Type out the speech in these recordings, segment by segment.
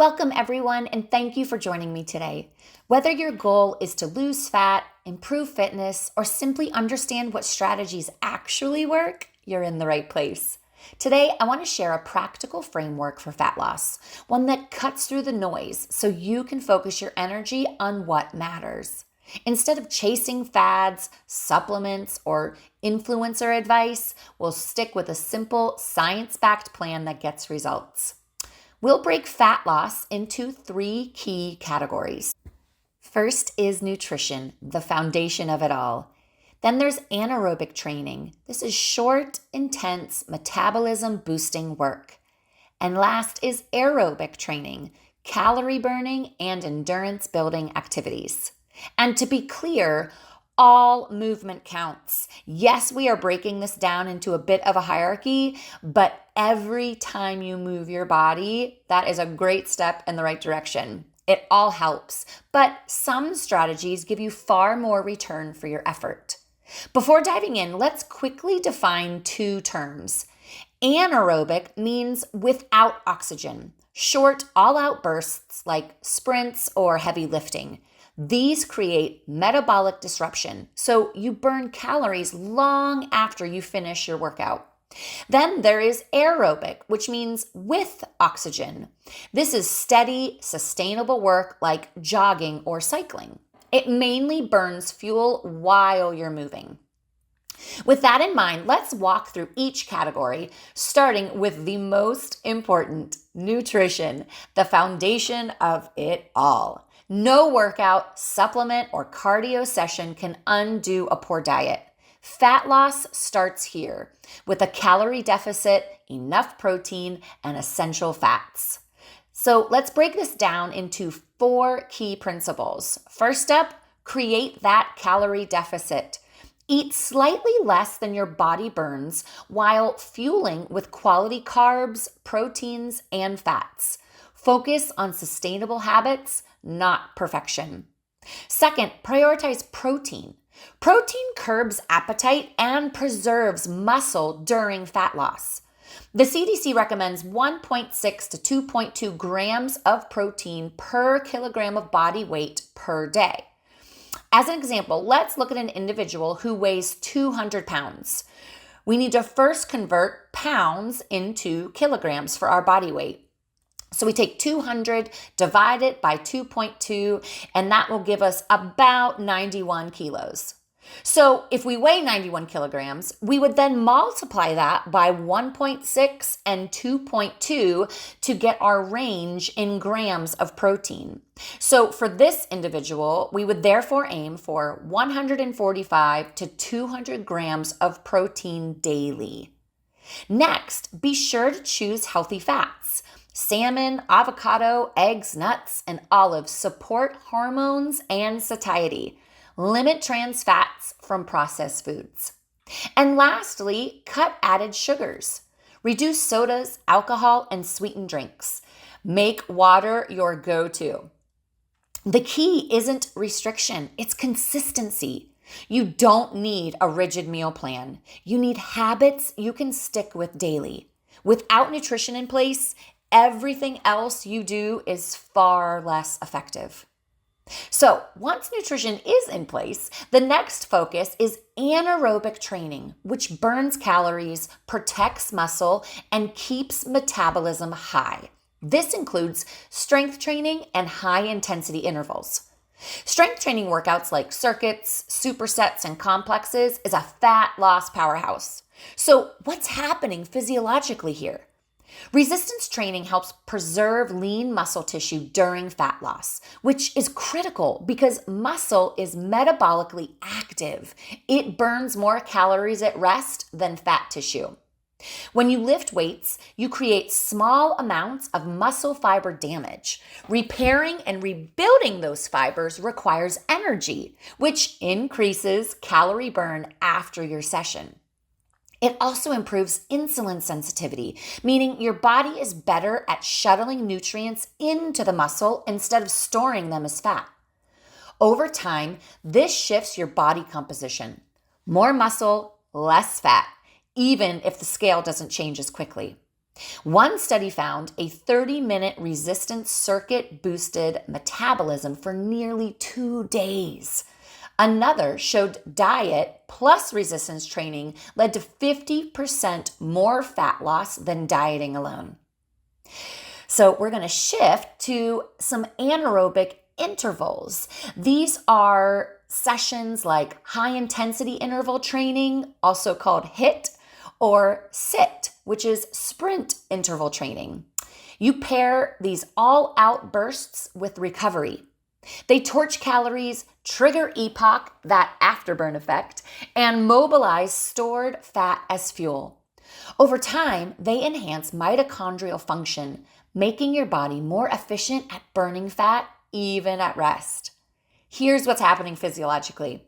Welcome, everyone, and thank you for joining me today. Whether your goal is to lose fat, improve fitness, or simply understand what strategies actually work, you're in the right place. Today, I want to share a practical framework for fat loss, one that cuts through the noise so you can focus your energy on what matters. Instead of chasing fads, supplements, or influencer advice, we'll stick with a simple, science-backed plan that gets results. We'll break fat loss into 3 key categories. First is nutrition, the foundation of it all. Then there's anaerobic training. This is short, intense, metabolism-boosting work. And last is aerobic training, calorie burning and endurance building activities. And to be clear, all movement counts. Yes, we are breaking this down into a bit of a hierarchy, but every time you move your body, that is a great step in the right direction. It all helps, but some strategies give you far more return for your effort. Before diving in, let's quickly define 2 terms. Anaerobic means without oxygen, short, all-out bursts like sprints or heavy lifting. These create metabolic disruption, so you burn calories long after you finish your workout. Then there is aerobic, which means with oxygen. This is steady, sustainable work like jogging or cycling. It mainly burns fuel while you're moving. With that in mind, let's walk through each category, starting with the most important, nutrition, the foundation of it all. No workout, supplement, or cardio session can undo a poor diet. Fat loss starts here with a calorie deficit, enough protein, and essential fats. So let's break this down into 4 key principles. First up, create that calorie deficit. Eat slightly less than your body burns while fueling with quality carbs, proteins, and fats. Focus on sustainable habits, not perfection. Second, prioritize protein. Protein curbs appetite and preserves muscle during fat loss. The CDC recommends 1.6 to 2.2 grams of protein per kilogram of body weight per day. As an example, let's look at an individual who weighs 200 pounds. We need to first convert pounds into kilograms for our body weight. So we take 200, divide it by 2.2, and that will give us about 91 kilos. So if we weigh 91 kilograms, we would then multiply that by 1.6 and 2.2 to get our range in grams of protein. So for this individual, we would therefore aim for 145 to 200 grams of protein daily. Next, be sure to choose healthy fats. Salmon, avocado, eggs, nuts, and olives support hormones and satiety. Limit trans fats from processed foods. And lastly, cut added sugars. Reduce sodas, alcohol, and sweetened drinks. Make water your go-to. The key isn't restriction, it's consistency. You don't need a rigid meal plan. You need habits you can stick with daily. Without nutrition in place, everything else you do is far less effective. So once nutrition is in place, the next focus is anaerobic training, which burns calories, protects muscle, and keeps metabolism high. This includes strength training and high-intensity intervals. Strength training workouts like circuits, supersets, and complexes is a fat loss powerhouse. So what's happening physiologically here? Resistance training helps preserve lean muscle tissue during fat loss, which is critical because muscle is metabolically active. It burns more calories at rest than fat tissue. When you lift weights, you create small amounts of muscle fiber damage. Repairing and rebuilding those fibers requires energy, which increases calorie burn after your session. It also improves insulin sensitivity, meaning your body is better at shuttling nutrients into the muscle instead of storing them as fat. Over time, this shifts your body composition. More muscle, less fat, even if the scale doesn't change as quickly. One study found a 30-minute resistance circuit boosted metabolism for nearly 2 days. Another showed diet plus resistance training led to 50% more fat loss than dieting alone. So we're going to shift to some anaerobic intervals. These are sessions like high intensity interval training, also called HIIT, or SIT, which is sprint interval training. You pair these all-out bursts with recovery. They torch calories, trigger EPOC, that afterburn effect, and mobilize stored fat as fuel. Over time, they enhance mitochondrial function, making your body more efficient at burning fat, even at rest. Here's what's happening physiologically.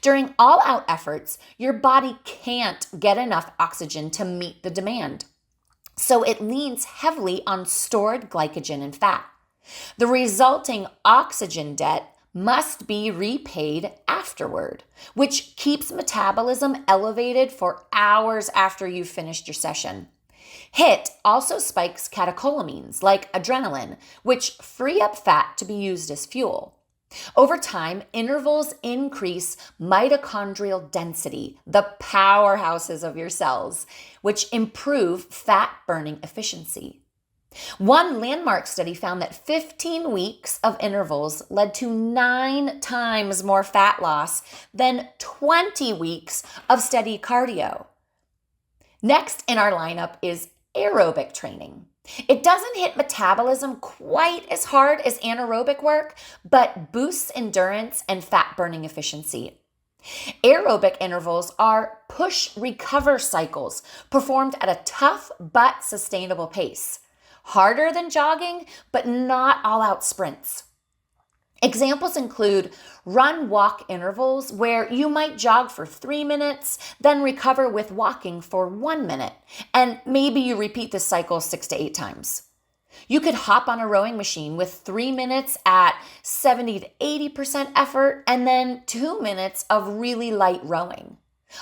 During all-out efforts, your body can't get enough oxygen to meet the demand. So it leans heavily on stored glycogen and fat. The resulting oxygen debt must be repaid afterward, which keeps metabolism elevated for hours after you've finished your session. HIIT also spikes catecholamines like adrenaline, which free up fat to be used as fuel. Over time, intervals increase mitochondrial density, the powerhouses of your cells, which improve fat burning efficiency. One landmark study found that 15 weeks of intervals led to 9 times more fat loss than 20 weeks of steady cardio. Next in our lineup is aerobic training. It doesn't hit metabolism quite as hard as anaerobic work, but boosts endurance and fat burning efficiency. Aerobic intervals are push-recover cycles performed at a tough but sustainable pace. Harder than jogging, but not all-out sprints. Examples include run-walk intervals where you might jog for 3 minutes, then recover with walking for 1 minute, and maybe you repeat this cycle 6 to 8 times. You could hop on a rowing machine with 3 minutes at 70 to 80% effort, and then 2 minutes of really light rowing.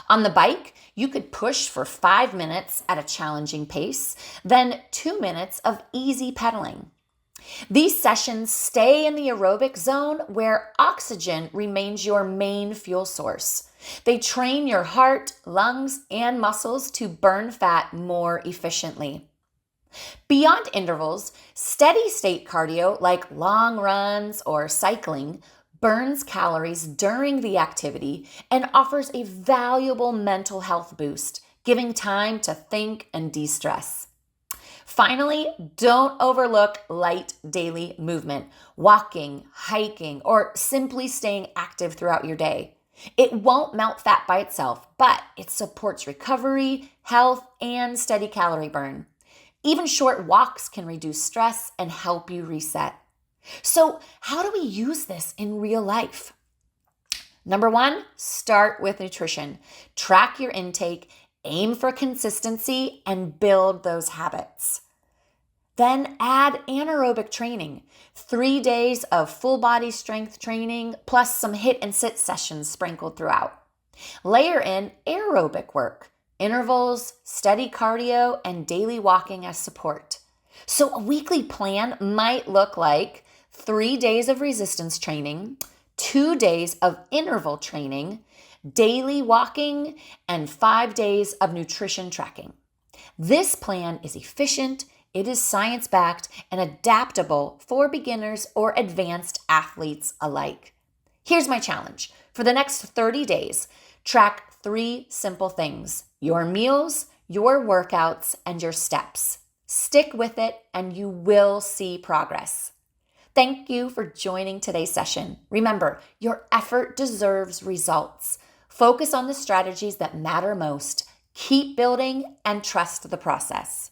On the bike, you could push for 5 minutes at a challenging pace, then 2 minutes of easy pedaling. These sessions stay in the aerobic zone where oxygen remains your main fuel source. They train your heart, lungs, and muscles to burn fat more efficiently. Beyond intervals, steady state cardio like long runs or cycling burns calories during the activity and offers a valuable mental health boost, giving time to think and de-stress. Finally, don't overlook light daily movement, walking, hiking, or simply staying active throughout your day. It won't melt fat by itself, but it supports recovery, health, and steady calorie burn. Even short walks can reduce stress and help you reset. So, how do we use this in real life? Number 1, start with nutrition. Track your intake, aim for consistency, and build those habits. Then add anaerobic training, 3 days of full body strength training, plus some HIIT and SIT sessions sprinkled throughout. Layer in aerobic work, intervals, steady cardio, and daily walking as support. So a weekly plan might look like 3 days of resistance training, 2 days of interval training, daily walking, and 5 days of nutrition tracking. This plan is efficient, it is science-backed, and adaptable for beginners or advanced athletes alike. Here's my challenge. For the next 30 days, track 3 simple things: your meals, your workouts, and your steps. Stick with it, and you will see progress. Thank you for joining today's session. Remember, your effort deserves results. Focus on the strategies that matter most. Keep building and trust the process.